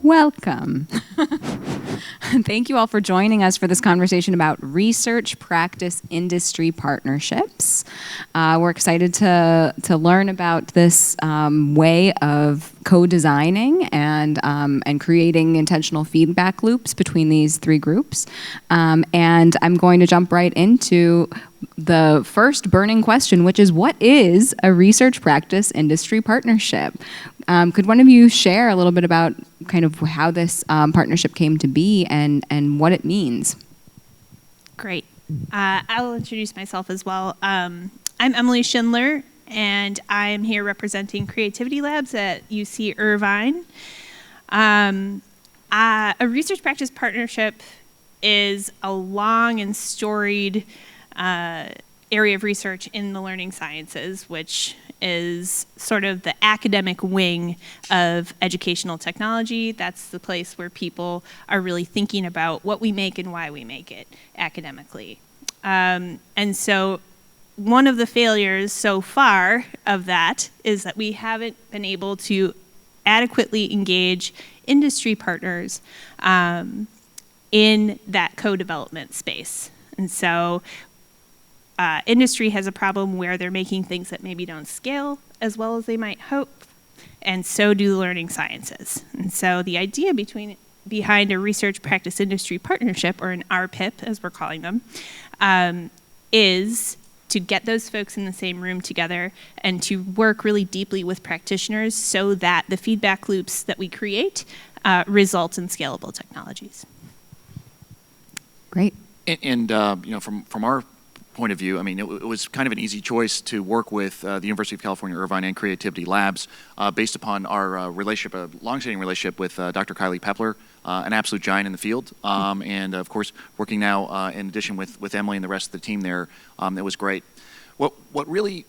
Welcome. Thank you all for joining us for this conversation about research practice industry partnerships. We're excited to learn about this way of co-designing and creating intentional feedback loops between these three groups. And I'm going to jump right into the first burning question, which is, what is a research practice industry partnership? Could one of you share a little bit about kind of how this partnership came to be and what it means? Great. I'll introduce myself as well. I'm Emily Schindler, and I'm here representing Creativity Labs at UC Irvine. A research practice partnership is a long and storied area of research in the learning sciences, which is sort of the academic wing of educational technology. That's the place where people are really thinking about what we make and why we make it academically. And so one of the failures so far of that is that we haven't been able to adequately engage industry partners in that co-development space. And so industry has a problem where they're making things that maybe don't scale as well as they might hope, and so do the learning sciences. And so the idea behind a research practice industry partnership, or an RPIP as we're calling them, is to get those folks in the same room together and to work really deeply with practitioners so that the feedback loops that we create result in scalable technologies. Great. And from our point of view, I mean, it was kind of an easy choice to work with the University of California-Irvine and Creativity Labs based upon our relationship, a long-standing relationship with Dr. Kylie Pepler, an absolute giant in the field, and of course, working now in addition with Emily and the rest of the team there. It was great. What really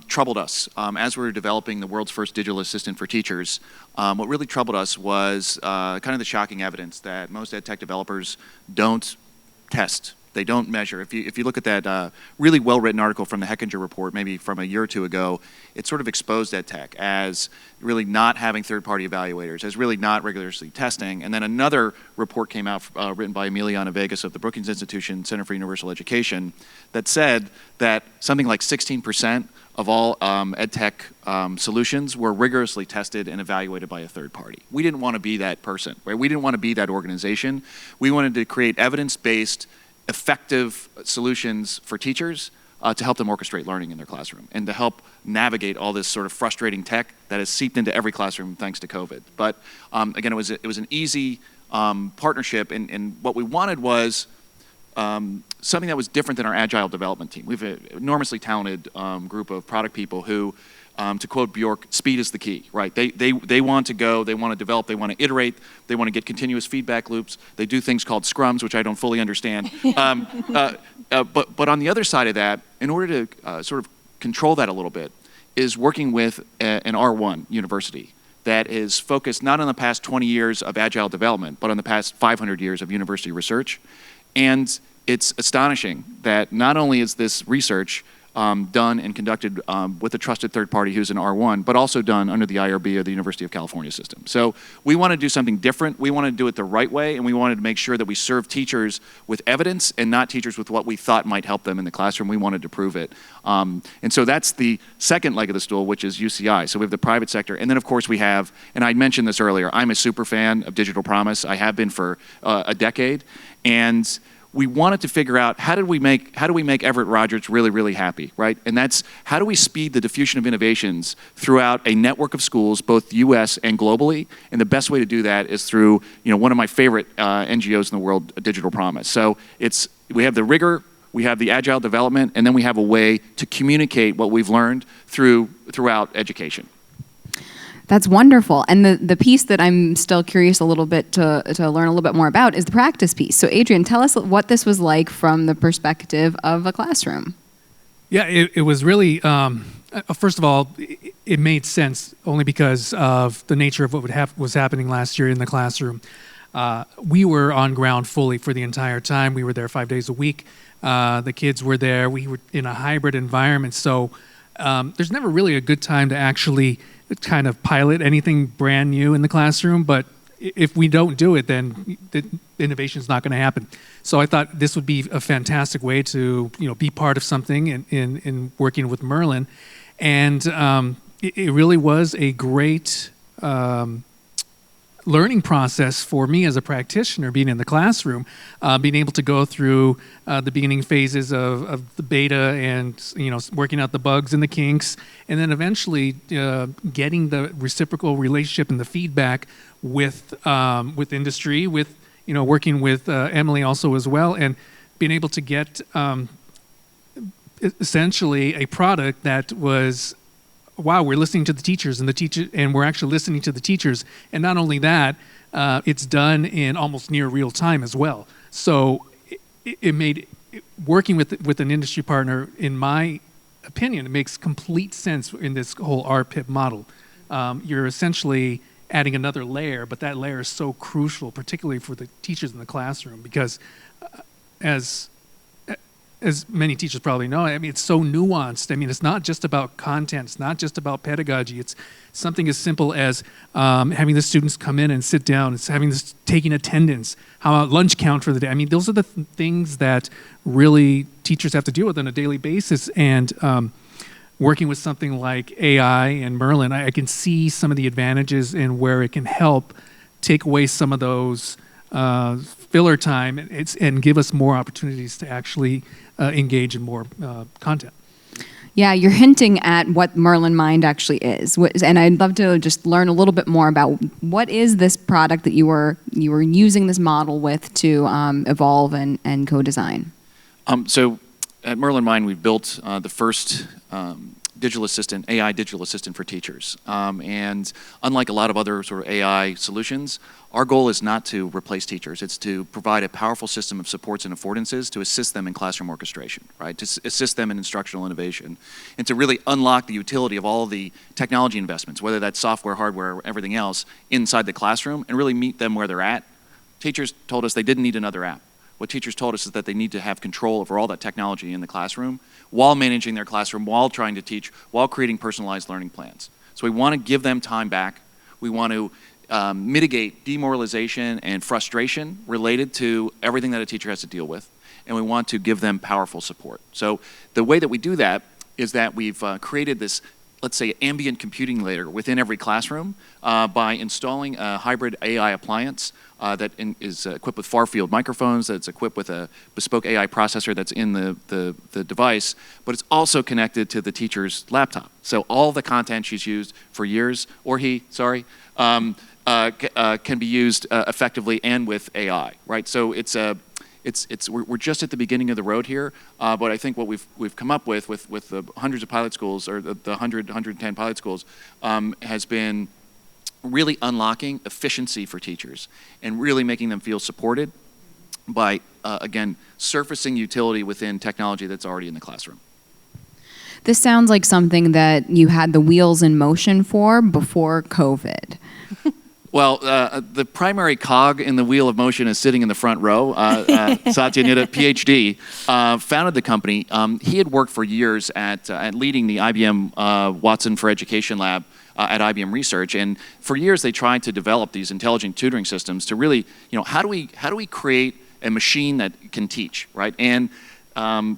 troubled us as we were developing the world's first digital assistant for teachers, what really troubled us was kind of the shocking evidence that most ed tech developers don't test. They don't measure. If you look at that really well-written article from the Hechinger report, maybe from a year or two ago, it sort of exposed ed tech as really not having third-party evaluators, as really not rigorously testing. And then another report came out written by Emiliana Vegas of the Brookings Institution Center for Universal Education that said that something like 16% of all ed tech solutions were rigorously tested and evaluated by a third party. We didn't want to be that person, right? We didn't want to be that organization. We wanted to create evidence-based, effective solutions for teachers to help them orchestrate learning in their classroom and to help navigate all this sort of frustrating tech that has seeped into every classroom thanks to COVID. But again, it was an easy partnership, and what we wanted was something that was different than our agile development team. We have an enormously talented group of product people who, to quote Bjork, speed is the key, right? They want to go, they want to develop, they want to iterate, they want to get continuous feedback loops. They do things called scrums, which I don't fully understand. But on the other side of that, in order to sort of control that a little bit, is working with an R1 university that is focused not on the past 20 years of agile development, but on the past 500 years of university research. And it's astonishing that not only is this research done and conducted with a trusted third party who's an R1, but also done under the IRB of the University of California system. So we want to do something different. We want to do it the right way, and we wanted to make sure that we serve teachers with evidence and not teachers with what we thought might help them in the classroom. We wanted to prove it. And so that's the second leg of the stool, which is UCI. So we have the private sector, and then of course we have, and I mentioned this earlier, I'm a super fan of Digital Promise. I have been for a decade, and we wanted to figure out how do we make Everett Rogers really, really happy, right? And that's how do we speed the diffusion of innovations throughout a network of schools, both U.S. and globally? And the best way to do that is through, one of my favorite NGOs in the world, Digital Promise. So we have the rigor, we have the agile development, and then we have a way to communicate what we've learned throughout education. That's wonderful. And the piece that I'm still curious a little bit to learn a little bit more about is the practice piece. So Adrian, tell us what this was like from the perspective of a classroom. Yeah, it was really, first of all, it made sense only because of the nature of what was happening last year in the classroom. We were on ground fully for the entire time. We were there 5 days a week. The kids were there. We were in a hybrid environment. So there's never really a good time to actually kind of pilot anything brand new in the classroom, but if we don't do it, then the innovation is not going to happen. So I thought this would be a fantastic way to, be part of something in working with Merlyn. And it really was a great learning process for me as a practitioner, being in the classroom, being able to go through the beginning phases of the beta and working out the bugs and the kinks, and then eventually getting the reciprocal relationship and the feedback with industry, with working with Emily also as well, and being able to get essentially a product that was, wow, we're listening to the teachers, and we're actually listening to the teachers. And not only that, it's done in almost near real time as well. So it made working with an industry partner, in my opinion, it makes complete sense in this whole RPIP model. You're essentially adding another layer, but that layer is so crucial, particularly for the teachers in the classroom, because as many teachers probably know, it's so nuanced. It's not just about content. It's not just about pedagogy. It's something as simple as having the students come in and sit down. It's taking attendance. How about lunch count for the day? Those are the things that really teachers have to deal with on a daily basis. And working with something like AI and Merlyn, I can see some of the advantages in where it can help take away some of those filler time and give us more opportunities to actually engage in more content. Yeah, you're hinting at what Merlyn Mind actually is, and I'd love to just learn a little bit more about what is this product that you were using this model with to evolve and co-design. So at Merlyn Mind, we've built the first digital assistant, AI digital assistant for teachers. And unlike a lot of other sort of AI solutions, our goal is not to replace teachers. It's to provide a powerful system of supports and affordances to assist them in classroom orchestration, right? To assist them in instructional innovation, and to really unlock the utility of all of the technology investments, whether that's software, hardware, everything else, inside the classroom, and really meet them where they're at. Teachers told us they didn't need another app. What teachers told us is that they need to have control over all that technology in the classroom while managing their classroom, while trying to teach, while creating personalized learning plans. So we want to give them time back. We want to mitigate demoralization and frustration related to everything that a teacher has to deal with. And we want to give them powerful support. So the way that we do that is that we've created this, let's say, ambient computing layer within every classroom by installing a hybrid AI appliance that is equipped with far-field microphones, that's equipped with a bespoke AI processor that's in the device, but it's also connected to the teacher's laptop. So all the content she's used for years, or he, sorry, can be used effectively and with AI, right? So we're just at the beginning of the road here, but I think what we've come up with the hundreds of pilot schools, or the 110 pilot schools, has been really unlocking efficiency for teachers and really making them feel supported by, again, surfacing utility within technology that's already in the classroom. This sounds like something that you had the wheels in motion for before COVID. Well, the primary cog in the wheel of motion is sitting in the front row. Satya Nidda, PhD, founded the company. He had worked for years at leading the IBM Watson for Education lab at IBM Research, and for years they tried to develop these intelligent tutoring systems to really, how do we create a machine that can teach, right? And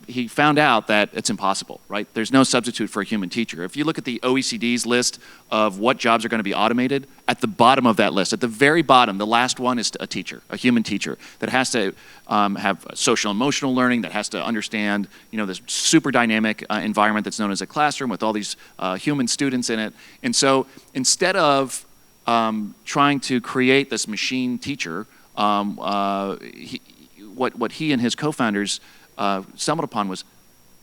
he found out that it's impossible, right? There's no substitute for a human teacher. If you look at the OECD's list of what jobs are going to be automated, at the bottom of that list, at the very bottom, the last one is a teacher, a human teacher, that has to have social emotional learning, that has to understand, this super dynamic environment that's known as a classroom with all these human students in it. And so instead of trying to create this machine teacher, what he and his co-founders stumbled upon was,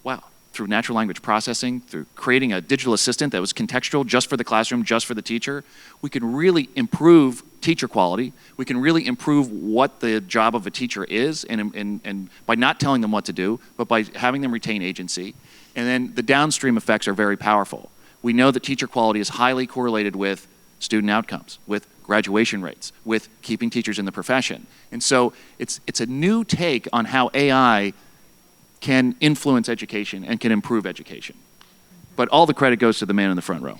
wow, through natural language processing, through creating a digital assistant that was contextual just for the classroom, just for the teacher, we can really improve teacher quality. We can really improve what the job of a teacher is, and by not telling them what to do, but by having them retain agency. And then the downstream effects are very powerful. We know that teacher quality is highly correlated with student outcomes, with graduation rates, with keeping teachers in the profession. And so it's a new take on how AI can influence education and can improve education. but all the credit goes to the man in the front row.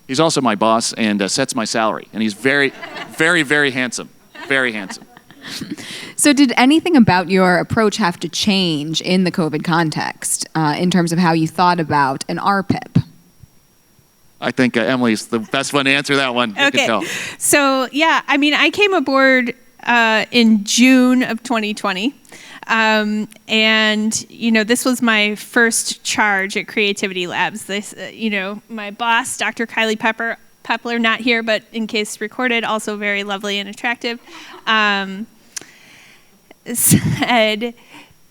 He's also my boss and sets my salary, and he's very, very, very handsome. Very handsome. So did anything about your approach have to change in the COVID context in terms of how you thought about an RPIP? I think Emily's the best one to answer that one. You can tell. So, yeah, I mean, I came aboard in June of 2020. And, you know, this was my first charge at Creativity Labs. This, you know, my boss, Dr. Kylie Pepler, not here, but in case recorded, also very lovely and attractive, said,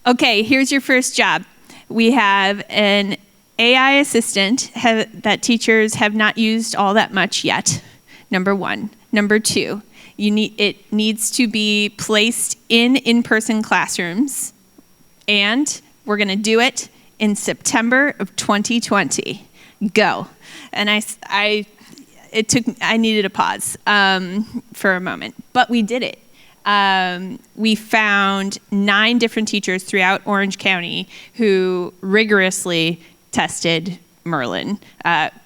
okay, here's your first job. We have an AI assistant that teachers have not used all that much yet, number one. Number two, it needs to be placed in in-person classrooms, and we're going to do it in September of 2020. Go. And I needed a pause for a moment, but we did it. We found 9 different teachers throughout Orange County who rigorously tested Merlyn,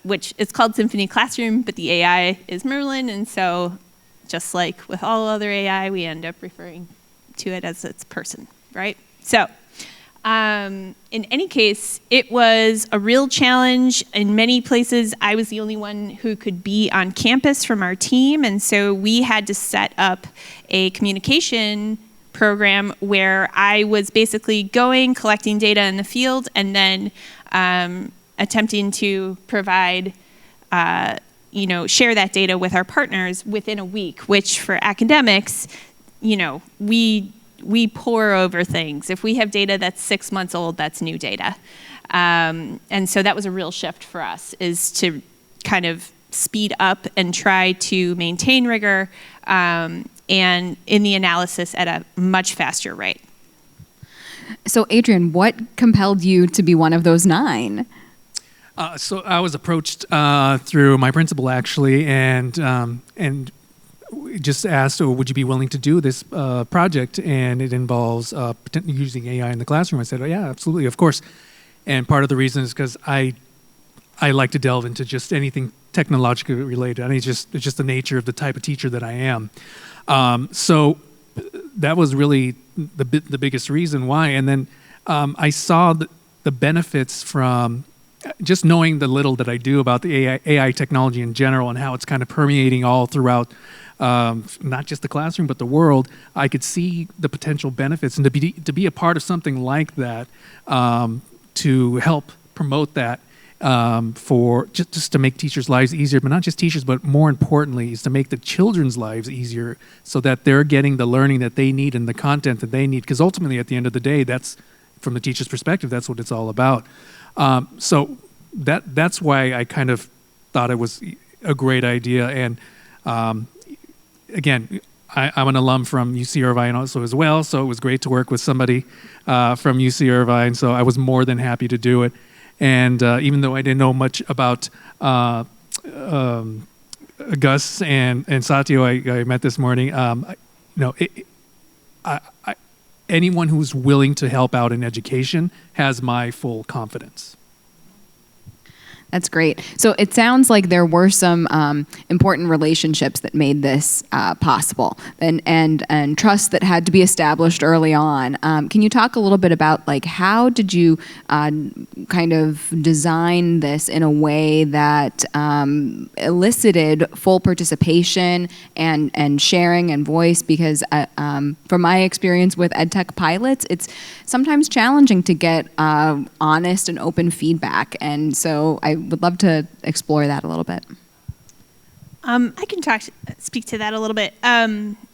which is called Symphony Classroom, but the AI is Merlyn, and so just like with all other AI, we end up referring to it as its person, right? So in any case, it was a real challenge. In many places, I was the only one who could be on campus from our team, and so we had to set up a communication program where I was basically collecting data in the field, and then attempting to provide, share that data with our partners within a week, which for academics, you know, we pore over things. If we have data that's 6 months old, that's new data. And so that was a real shift for us, is to kind of speed up and try to maintain rigor and in the analysis at a much faster rate. So Adrian, what compelled you to be one of those 9? So I was approached through my principal, actually, and just asked, oh, would you be willing to do this project? And it involves using AI in the classroom. I said, oh, yeah, absolutely, of course. And part of the reason is because I like to delve into just anything technologically related. I mean, it's just the nature of the type of teacher that I am. So that was really the biggest reason why. And then I saw the benefits from just knowing the little that I do about the AI technology in general and how it's kind of permeating all throughout not just the classroom but the world. I could see the potential benefits, and to be a part of something like that, to help promote that, for just to make teachers' lives easier, but not just teachers, but more importantly is to make the children's lives easier so that they're getting the learning that they need and the content that they need, because ultimately at the end of the day, that's, from the teacher's perspective, that's what it's all about. So that's why I kind of thought it was a great idea. And again, I'm an alum from UC Irvine also as well, so it was great to work with somebody from UC Irvine, so I was more than happy to do it. And even though I didn't know much about Gus and Satya, I met this morning, anyone who's willing to help out in education has my full confidence. That's great. So it sounds like there were some important relationships that made this possible, and trust that had to be established early on. Can you talk a little bit about, like, how did you kind of design this in a way that elicited full participation and sharing and voice? Because from my experience with EdTech pilots, it's sometimes challenging to get honest and open feedback, and so I would love to explore that a little bit. I can speak to that a little bit.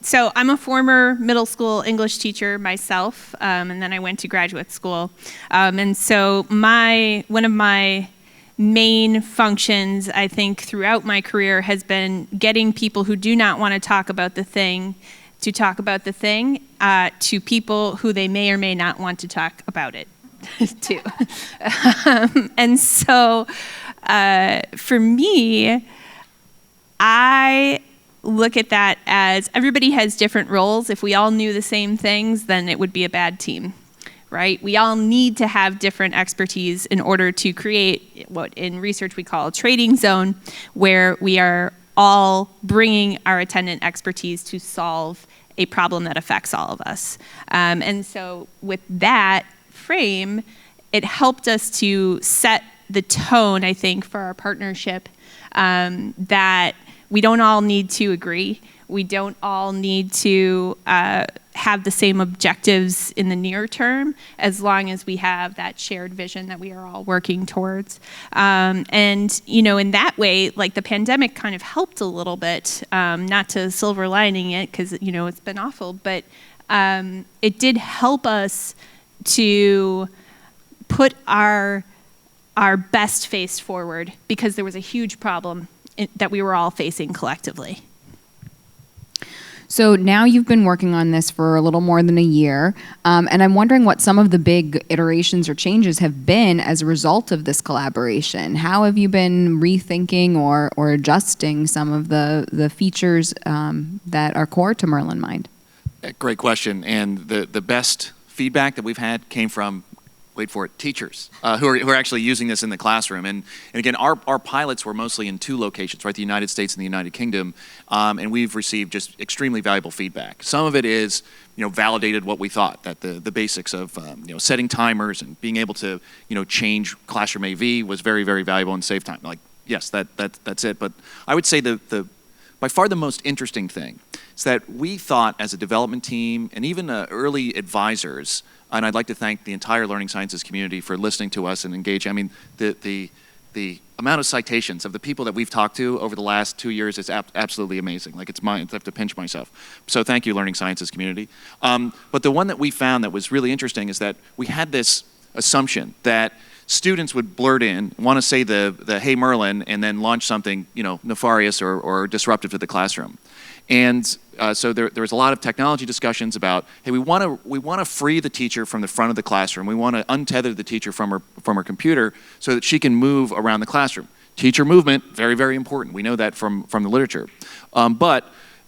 So I'm a former middle school English teacher myself, and then I went to graduate school. And so one of my main functions, I think, throughout my career has been getting people who do not want to talk about the thing to talk about the thing to people who they may or may not want to talk about it to. And so for me, I look at that as everybody has different roles. If we all knew the same things, then it would be a bad team. right? We all need to have different expertise in order to create what in research we call a trading zone, where we are all bringing our attendant expertise to solve a problem that affects all of us. And so with that frame, it helped us to set the tone, I think, for our partnership, that we don't all need to agree. We don't all need to have the same objectives in the near term, as long as we have that shared vision that we are all working towards. And, you know, in that way, like, the pandemic kind of helped a little bit, not to silver lining it, because, you know, it's been awful, but it did help us to put our best face forward, because there was a huge problem that we were all facing collectively. So now you've been working on this for a little more than a year, and I'm wondering what some of the big iterations or changes have been as a result of this collaboration. How have you been rethinking or adjusting some of the features that are core to Merlyn Mind? Great question, and the best feedback that we've had came from, wait for it, teachers who are actually using this in the classroom. And again, our pilots were mostly in 2 locations, right? The United States and the United Kingdom, and we've received just extremely valuable feedback. Some of it is, you know, validated what we thought, that the basics of, you know, setting timers and being able to, you know, change classroom AV was very, very valuable and save time. Like, yes, that's it. But I would say by far the most interesting thing is that we thought, as a development team and even early advisors, and I'd like to thank the entire learning sciences community for listening to us and engaging. I mean, the amount of citations of the people that we've talked to over the last 2 years is absolutely amazing. Like, it's mine. I have to pinch myself. So thank you, learning sciences community. But the one that we found that was really interesting is that we had this assumption that students would blurt in, want to say the hey Merlyn, and then launch something, you know, nefarious or disruptive to the classroom. And so there was a lot of technology discussions about, hey, we want to free the teacher from the front of the classroom. We want to untether the teacher from her computer so that she can move around the classroom. Teacher movement, very, very important. We know that from the literature. But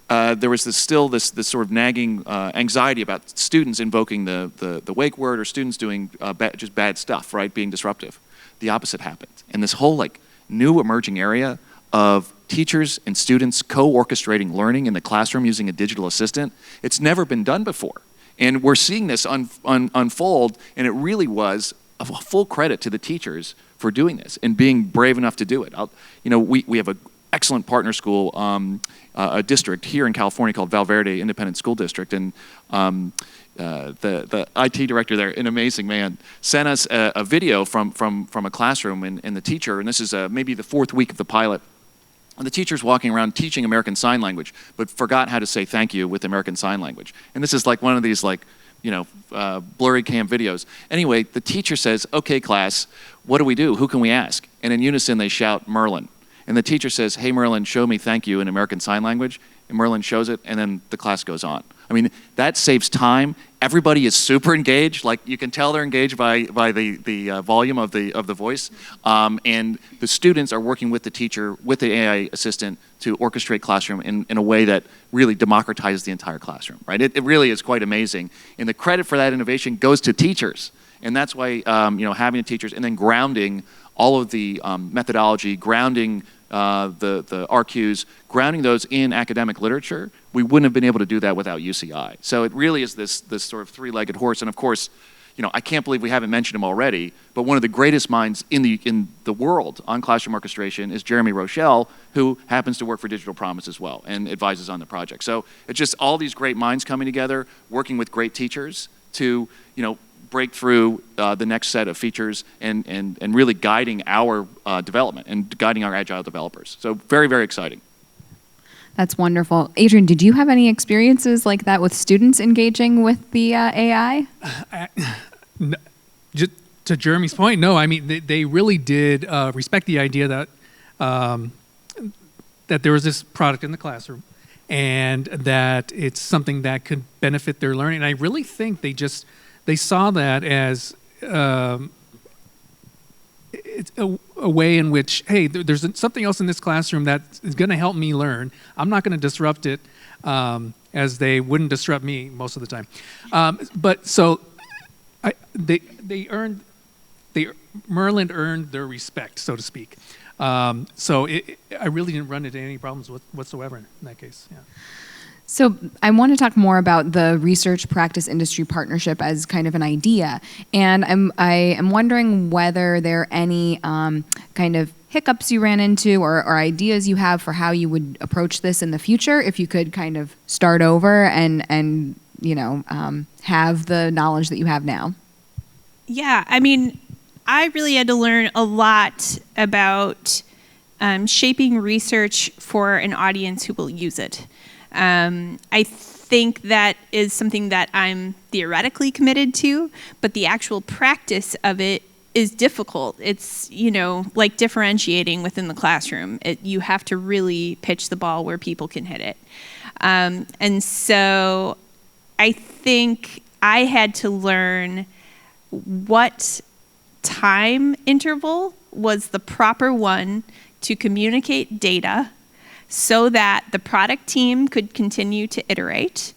there was still this sort of nagging anxiety about students invoking the wake word, or students doing just bad stuff, right, being disruptive. The opposite happened. And this whole, like, new emerging area of teachers and students co-orchestrating learning in the classroom using a digital assistant, it's never been done before. And we're seeing this unfold, and it really was a full credit to the teachers for doing this and being brave enough to do it. You know, we have an excellent partner school, a district here in California called Valverde Independent School District, and the IT director there, an amazing man, sent us a video from a classroom, and the teacher, and this is maybe the 4th week of the pilot, and the teacher's walking around teaching American Sign Language, but forgot how to say thank you with American Sign Language. And this is like one of these, like, you know, blurry cam videos. Anyway, the teacher says, okay, class, what do we do? Who can we ask? And in unison, they shout, Merlyn. And the teacher says, hey, Merlyn, show me thank you in American Sign Language. And Merlyn shows it, and then the class goes on. I mean, that saves time. Everybody is super engaged. Like, you can tell they're engaged by the volume of the voice. And the students are working with the teacher, with the AI assistant, to orchestrate classroom in a way that really democratizes the entire classroom, right? It really is quite amazing. And the credit for that innovation goes to teachers. And that's why, you know, having the teachers and then grounding all of the methodology, grounding the RQs, grounding those in academic literature, we wouldn't have been able to do that without UCI. So it really is this sort of 3-legged horse. And of course, you know, I can't believe we haven't mentioned him already, but one of the greatest minds in the world on classroom orchestration is Jeremy Rochelle, who happens to work for Digital Promise as well and advises on the project. So it's just all these great minds coming together, working with great teachers to, you know, break through the next set of features and really guiding our development and guiding our agile developers. So very, very exciting. That's wonderful. Adrian, did you have any experiences like that with students engaging with the AI? Just to Jeremy's point, no. I mean, they really did respect the idea that that there was this product in the classroom and that it's something that could benefit their learning. And I really think they saw that as it's a way in which, hey, there's something else in this classroom that is going to help me learn. I'm not going to disrupt it as they wouldn't disrupt me most of the time. But so Merlyn earned their respect, so to speak. So I really didn't run into any problems whatsoever in that case. Yeah. So I want to talk more about the research practice industry partnership as kind of an idea, and I am wondering whether there are any kind of hiccups you ran into or ideas you have for how you would approach this in the future. If you could kind of start over and have the knowledge that you have now. Yeah, I mean, I really had to learn a lot about shaping research for an audience who will use it. I think that is something that I'm theoretically committed to, but the actual practice of it is difficult. It's, like differentiating within the classroom. You have to really pitch the ball where people can hit it. And so I think I had to learn what time interval was the proper one to communicate data so that the product team could continue to iterate,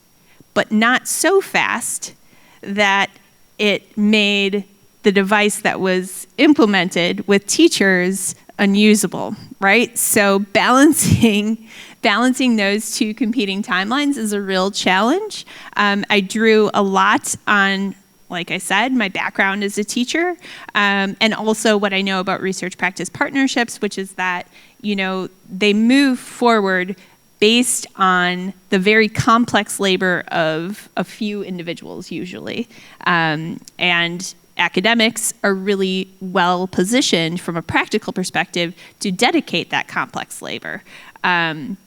but not so fast that it made the device that was implemented with teachers unusable, right? So balancing those two competing timelines is a real challenge. I drew a lot on, like I said, my background as a teacher, and also what I know about research practice partnerships, which is that, they move forward based on the very complex labor of a few individuals usually. And academics are really well positioned from a practical perspective to dedicate that complex labor in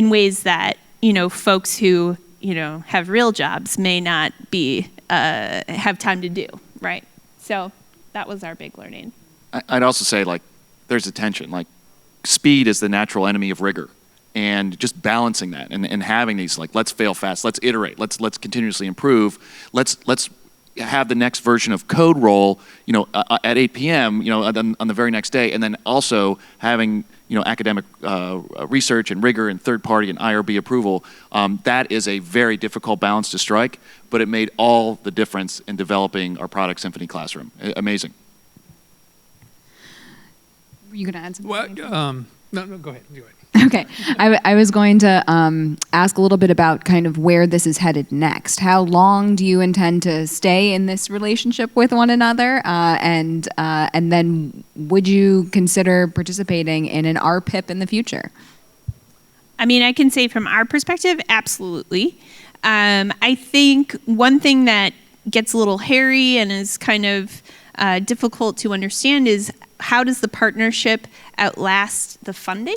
ways that, folks who, have real jobs may not be have time to do, right? So that was our big learning. I'd also say, there's a tension. Speed is the natural enemy of rigor. And just balancing that and having these, let's fail fast, let's iterate, let's continuously improve, let's have the next version of code roll, at 8 p.m., on the very next day, and then also having, academic research and rigor and third-party and IRB approval. That is a very difficult balance to strike, but it made all the difference in developing our product Symphony Classroom. Amazing. Were you going to add something? Well, no, go ahead. Okay. I was going to ask a little bit about kind of where this is headed next. How long do you intend to stay in this relationship with one another? And then would you consider participating in an RPIP in the future? I mean, I can say from our perspective, absolutely. I think one thing that gets a little hairy and is kind of difficult to understand is how does the partnership outlast the funding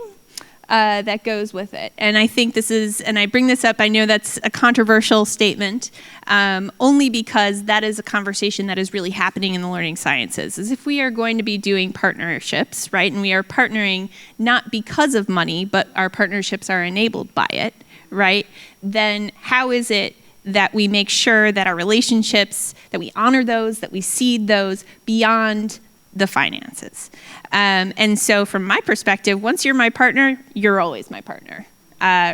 that goes with it? And I think this is, and I bring this up, I know that's a controversial statement, only because that is a conversation that is really happening in the learning sciences, is if we are going to be doing partnerships, right, and we are partnering not because of money, but our partnerships are enabled by it, right, then how is it that we make sure that our relationships, that we honor those, that we seed those beyond the finances. And so from my perspective, once you're my partner, you're always my partner.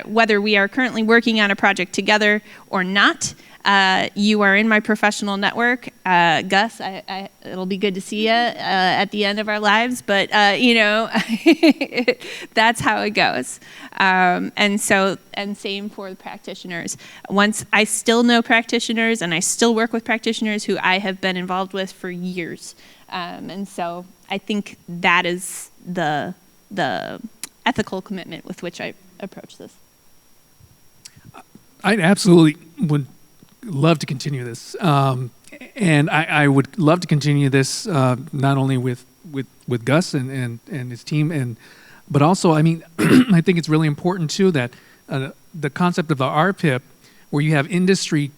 Whether we are currently working on a project together or not, you are in my professional network. Gus, it'll be good to see you at the end of our lives, but that's how it goes. And same for the practitioners. Once I still know practitioners and I still work with practitioners who I have been involved with for years. And so I think that is the ethical commitment with which I approach this. I absolutely would love to continue this. And I would love to continue this not only with Gus and his team, but also, I mean, I think it's really important too that the concept of the RPIP, where you have industry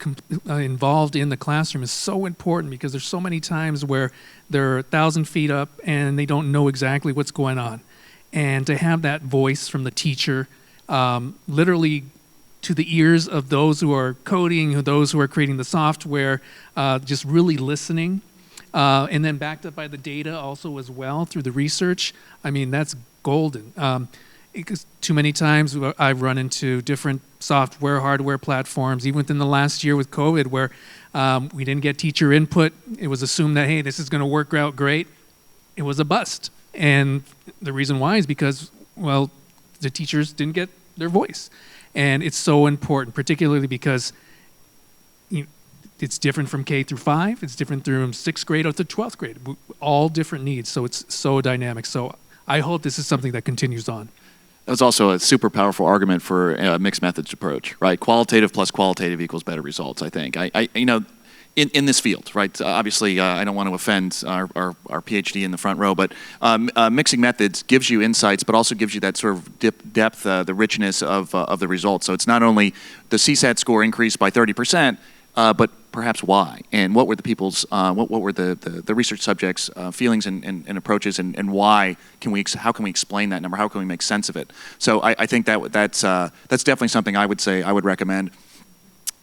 involved in the classroom, is so important because there's so many times where they're 1,000 feet up and they don't know exactly what's going on. And to have that voice from the teacher, literally to the ears of those who are coding, those who are creating the software, just really listening, and then backed up by the data also as well through the research, I mean, that's golden. Because too many times I've run into different software, hardware platforms, even within the last year with COVID, where We didn't get teacher input. It was assumed that, hey, this is going to work out great. It was a bust. And the reason why is because, well, the teachers didn't get their voice. And it's so important, particularly because it's different from K through 5. It's different from 6th grade up to 12th grade. All different needs. So it's so dynamic. So I hope this is something that continues on. That was also a super powerful argument for a mixed methods approach, right? Qualitative plus qualitative equals better results, I think. In this field, right? Obviously, I don't want to offend our PhD in the front row, but mixing methods gives you insights, but also gives you that sort of depth, the richness of the results. So it's not only the CSAT score increased by 30%, but perhaps why, and what were the people's, what were the research subjects' feelings and approaches, and why how can we explain that number? How can we make sense of it? So I think that's definitely something I would say I would recommend.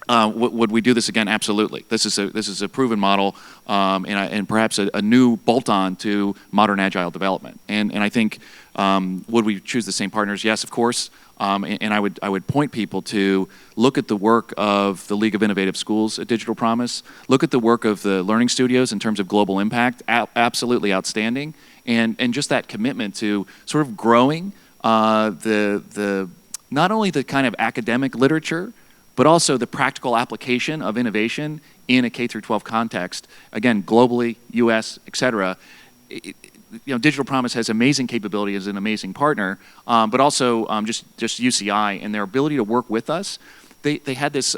Would we do this again? Absolutely. This is a proven model, and perhaps a new bolt-on to modern agile development. And I think would we choose the same partners? Yes, of course. And I would point people to look at the work of the League of Innovative Schools at Digital Promise. Look at the work of the Learning Studios in terms of global impact. Absolutely outstanding. And just that commitment to sort of growing the not only the kind of academic literature, but also the practical application of innovation in a K through 12 context. Again, globally, U.S., et cetera. Digital Promise has amazing capability as an amazing partner, but also just UCI and their ability to work with us. They had this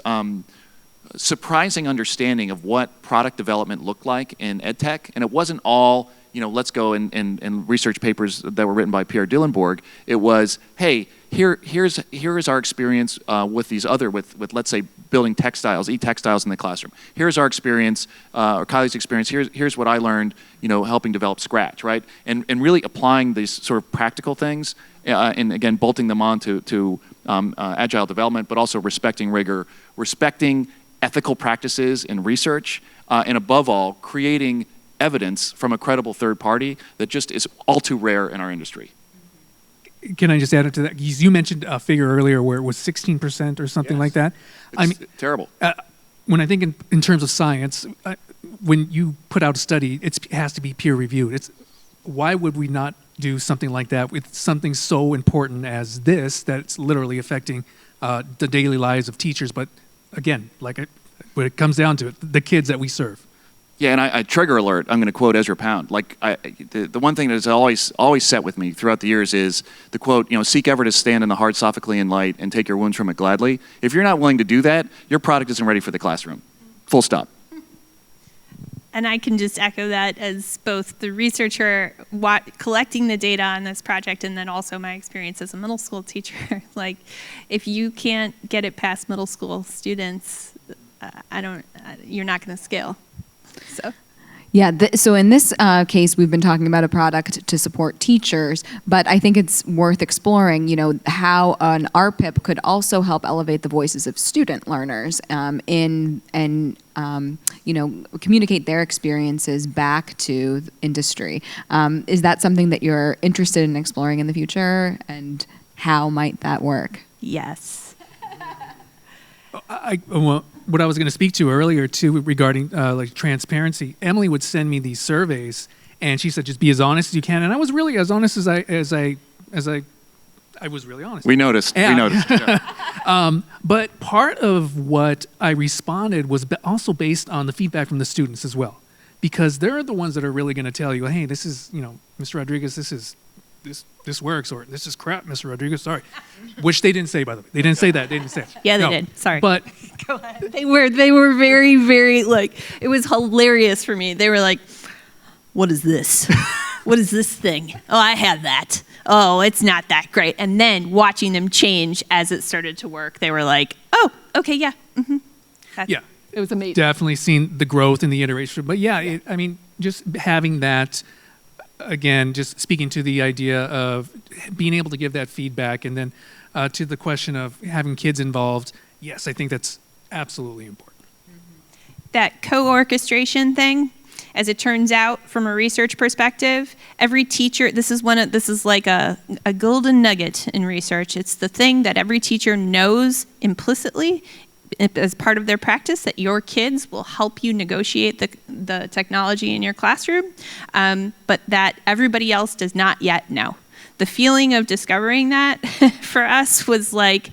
surprising understanding of what product development looked like in EdTech, and it wasn't all, let's go and research papers that were written by Pierre Dillenborg. It was, hey, here is our experience with these other, with let's say building textiles, e-textiles in the classroom. Here's our experience, or Kylie's experience. Here's what I learned, helping develop Scratch, right? And really applying these sort of practical things, and again bolting them on to agile development, but also respecting rigor, respecting ethical practices in research, and above all, creating evidence from a credible third party that just is all too rare in our industry. Can I just add it to that? You mentioned a figure earlier where it was 16% or something like that. It's terrible. When I think in terms of science, when you put out a study, it has to be peer reviewed. Why would we not do something like that with something so important as this that's literally affecting the daily lives of teachers? But again, when it comes down to it, the kids that we serve. Yeah, and I trigger alert. I'm going to quote Ezra Pound. The one thing that has always set with me throughout the years is the quote. Seek ever to stand in the hard Sophoclean light and take your wounds from it gladly. If you're not willing to do that, your product isn't ready for the classroom. Full stop. And I can just echo that as both the researcher collecting the data on this project, and then also my experience as a middle school teacher. If you can't get it past middle school students, you're not going to scale. So. Yeah, so in this case, we've been talking about a product to support teachers, but I think it's worth exploring, how an RPIP could also help elevate the voices of student learners and communicate their experiences back to industry. Is that something that you're interested in exploring in the future, and how might that work? Yes. What I was going to speak to earlier too regarding transparency, Emily would send me these surveys, and she said, "Just be as honest as you can." And I was really as honest as I was really honest. We noticed. Yeah. We noticed. Yeah. But part of what I responded was also based on the feedback from the students as well, because they're the ones that are really going to tell you, "Hey, this is Mr. Rodriguez, this works," or "This is crap, Mr. Rodriguez." Sorry, which they didn't say, by the way. They didn't say that. They didn't say it. Yeah, they did. Sorry. But go ahead. They were very, very it was hilarious for me. They were like, "What is this? What is this thing? Oh, I have that. Oh, it's not that great." And then watching them change as it started to work, they were like, "Oh, okay, yeah, mm-hmm." Yeah, it was amazing. Definitely seen the growth in the iteration. But yeah. Just having that. Again, just speaking to the idea of being able to give that feedback, and then to the question of having kids involved, yes, I think that's absolutely important. That co-orchestration thing, as it turns out from a research perspective, every teacher, this is like a golden nugget in research. It's the thing that every teacher knows implicitly, as part of their practice, that your kids will help you negotiate the technology in your classroom, but that everybody else does not yet know. The feeling of discovering that for us was like,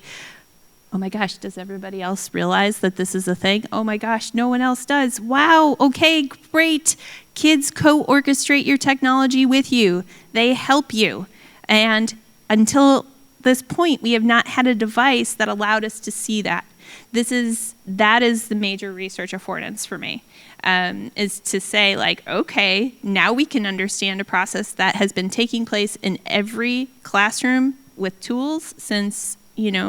oh my gosh, does everybody else realize that this is a thing? Oh my gosh, no one else does. Wow, okay, great. Kids co-orchestrate your technology with you. They help you. And until this point, we have not had a device that allowed us to see that. That is the major research affordance for me, is to say, like, okay, now we can understand a process that has been taking place in every classroom with tools since,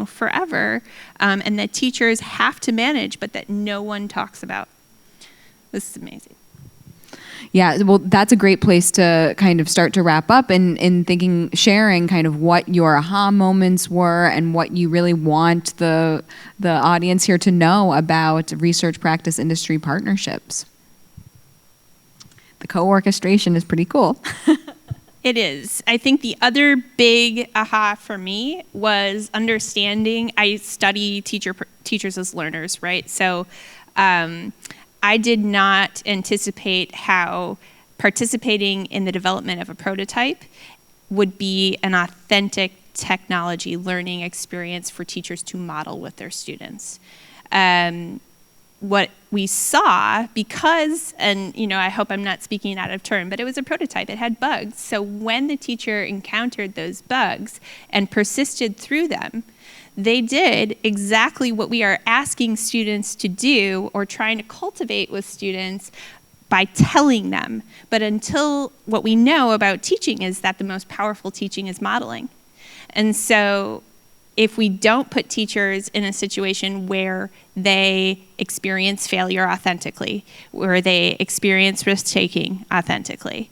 forever, and that teachers have to manage, but that no one talks about. This is amazing. Yeah, well, that's a great place to kind of start to wrap up in sharing kind of what your aha moments were and what you really want the audience here to know about research practice industry partnerships. The co-orchestration is pretty cool. It is. I think the other big aha for me was understanding. I study teachers as learners, right? So I did not anticipate how participating in the development of a prototype would be an authentic technology learning experience for teachers to model with their students. What we saw, because, and I hope I'm not speaking out of turn, but it was a prototype, it had bugs. So when the teacher encountered those bugs and persisted through them, they did exactly what we are asking students to do or trying to cultivate with students by telling them. But until what we know about teaching is that the most powerful teaching is modeling. And so if we don't put teachers in a situation where they experience failure authentically, where they experience risk-taking authentically,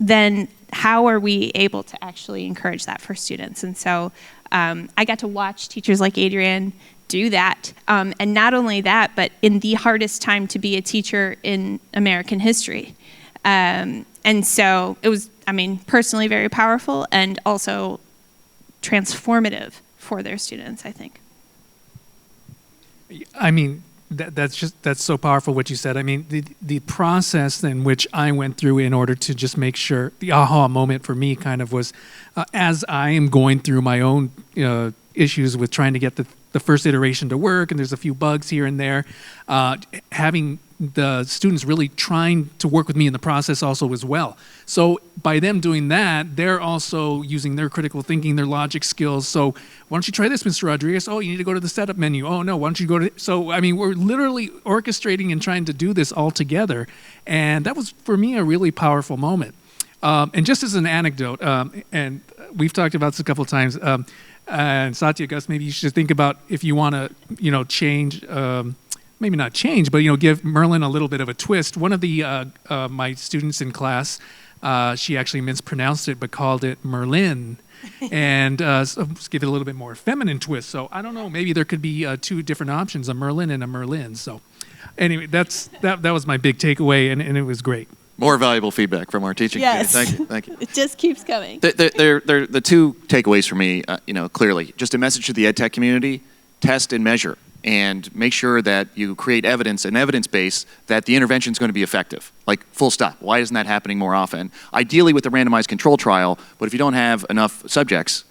then how are we able to actually encourage that for students? And so I got to watch teachers like Adrian do that. And not only that, but in the hardest time to be a teacher in American history. And so it was, personally very powerful and also transformative for their students, I think. That's so powerful what you said. The process in which I went through in order to just make sure, the aha moment for me kind of was, as I am going through my own issues with trying to get the first iteration to work, and there's a few bugs here and there, having the students really trying to work with me in the process also as well. So by them doing that, they're also using their critical thinking, their logic skills. So why don't you try this, Mr. Rodriguez? Oh, you need to go to the setup menu. Oh, no, why don't you go to... So, we're literally orchestrating and trying to do this all together. And that was, for me, a really powerful moment. And just as an anecdote, and we've talked about this a couple of times, and Satya, Gus, maybe you should think about if you want to, change... maybe not change, but give Merlyn a little bit of a twist. One of the my students in class, she actually mispronounced it, but called it Merlyn, and so let's give it a little bit more feminine twist. So I don't know, maybe there could be two different options, a Merlyn and a Merlyn. So anyway, that was my big takeaway, and it was great. More valuable feedback from our teaching community. Thank you. It just keeps coming. The two takeaways for me, clearly, just a message to the ed tech community: test and measure. And make sure that you create an evidence base that the intervention is going to be effective. Like, full stop. Why isn't that happening more often? Ideally with a randomized control trial, but if you don't have enough subjects,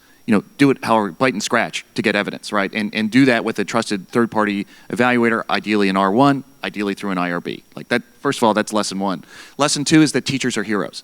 do it however, bite and scratch to get evidence, right? And do that with a trusted third-party evaluator, ideally an R1, ideally through an IRB. Like that, first of all, that's lesson one. Lesson two is that teachers are heroes.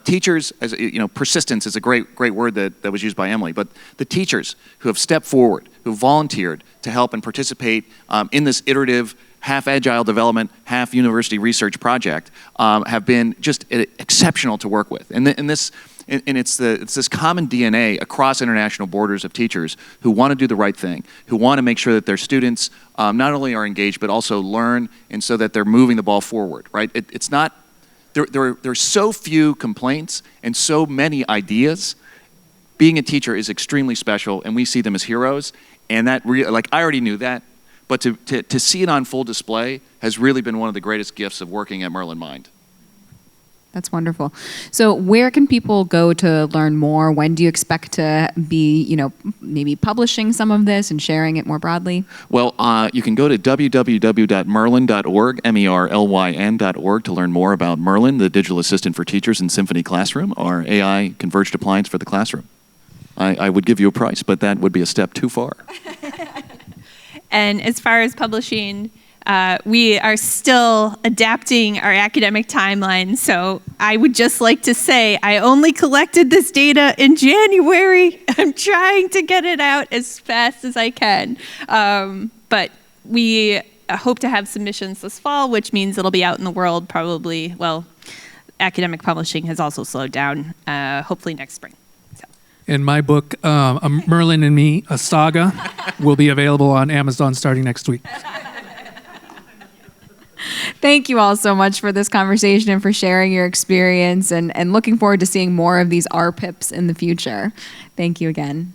Teachers, as persistence is a great word that was used by Emily, but the teachers who have stepped forward, who volunteered to help and participate in this iterative, half agile development, half university research project, have been just exceptional to work with. And it's this common DNA across international borders of teachers who want to do the right thing, who want to make sure that their students not only are engaged but also learn, and so that they're moving the ball forward. Right? It's not there's so few complaints and so many ideas. Being a teacher is extremely special, and we see them as heroes. And that I already knew that, but to see it on full display has really been one of the greatest gifts of working at Merlyn Mind. That's wonderful. So where can people go to learn more? When do you expect to be, maybe publishing some of this and sharing it more broadly? Well, you can go to www.merlyn.org, MERLYN.org, to learn more about Merlyn, the digital assistant for teachers in Symphony Classroom, our AI converged appliance for the classroom. I would give you a price, but that would be a step too far. And as far as publishing, we are still adapting our academic timeline. So I would just like to say, I only collected this data in January. I'm trying to get it out as fast as I can. But we hope to have submissions this fall, which means it'll be out in the world probably, well, academic publishing has also slowed down, hopefully next spring. And my book, Merlyn and Me, a Saga, will be available on Amazon starting next week. Thank you all so much for this conversation and for sharing your experience, and looking forward to seeing more of these RPIPs in the future. Thank you again.